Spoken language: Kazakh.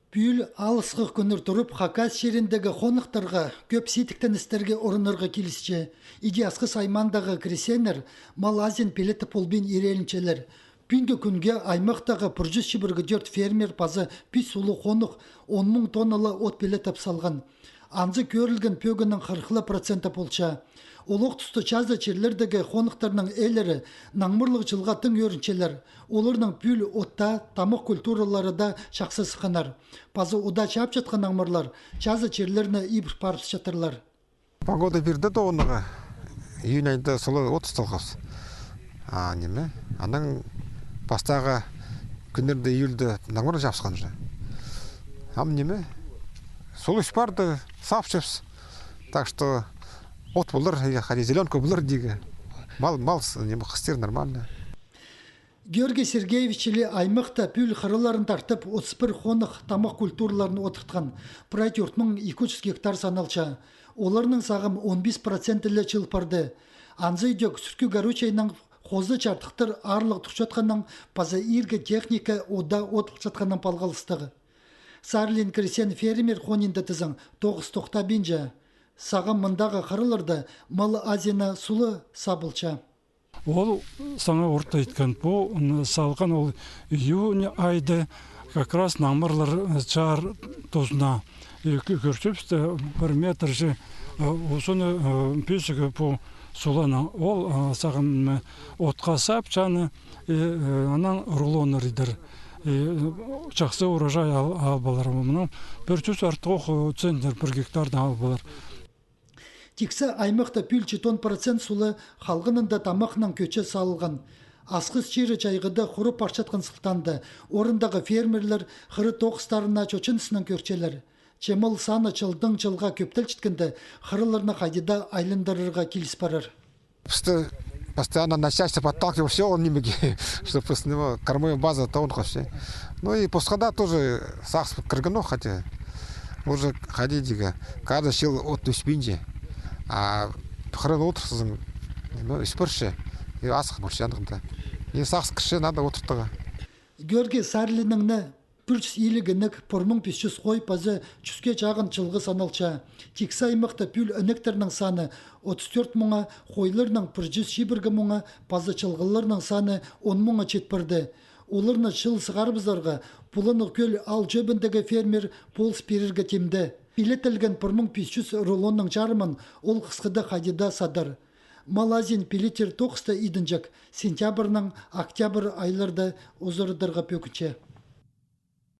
Пүл алысқы күнір тұрып, Хакас жеріндегі қонықтарға көп сетіктен істерге орынырға келісче. Иде асқы саймандағы кресенер, Малазин пелеті полбен ерелінчелер. Пүнгі күнге аймақтағы пұржыз шыбырғы дөрт фермер пазы пис ұлы қонық 10 мың тонналы от пелет салған. Анзы көрілген пөгінің 40% болча. Олық тұсты чазы черлердегі қонықтарының әлері наңмырлық жылғаттың өрінчелер. Оларның пүл отта, тамық культуралары да шақсы сықанар. Пазы ода чап жатқан наңмырлар чазы черлеріне ибір парыс жатырлар. Погода берді де оныға. Июнь айында солы от ұсталғыз. Неме? Аның бастағы күндерді июльді наңмырлы жапсыған жа. Неме? Сол үш барды, сап шепс. Так что от бұлыр, хади зеленка бұлыр деге. Мал, қыстер нормально. Георгий Сергеевич или аймақта пүл қырыларын тартып 31 қонық тамақ культураларын отыртқан. Прайт 4200 гектар саналча. Оларының сағым 15% ілі чылпарды. Анзы үйдек сүркі горючайның қозы чартықтыр арлық тұқшатқанның паза ирге техника ода от жатқанның палғалыстығы. Сарлин кресен фермер қонинді тізің 9 бинжа. Сағым мұндағы қырылырды малы азина сулы сабылча. Ол саңа орта еткен по салған ол июнь айды как раз намырлар чар тозна. Көрсөпсті 1 метр же осыны песігі по солана. Ол сағын отқа сап жаны анан рулоныр идір. Жақсы урожай албалар. Мұның 440 центнер 1 гектардан албалар. Тиксі аймақта пүл 10% сулы халғынында тамақынан көче салылған. Асқыз чері жайғыда құры парчатқан сықтанды. Орындағы фермерлер қыры тоқыстарына чөчінсінен көрчелер. Чемыл саны жылдың жылға көптел чіткінді қырыларына қайдыда айлындырырға келіс барыр. Постоянно начальство подталкивал все, он не мог, чтобы кормовая база, то он вообще. Ну и после хода тоже сахс крыгано, хотя уже ходить, каждый сел от успинжи. А хрен отырсың, үспірші, асық бұршы янығында. Сақсы кіші надо отыртыға. Георгий Сарлиніңні пүрчіс елігінік пұрмың пүсчіс қой пазы чүске жағын чылғы саналча. Тексі аймақта пүл өнектерінің саны 34 мұңа, қойларының пүрчіс шибіргі мұңа, пазы чылғыларының саны 10 мұңа четпірді. Оларны шыл сығарбызарға пұлыны көл ал жөбіндегі фермер полс берірге темді. Пилетілген 1500 рулонның жарымын ол қысқыда қайдыда садар. Малазин пилетер тоқыста идінжек, сентябрның октябрь айларда озырдырға пөкінче.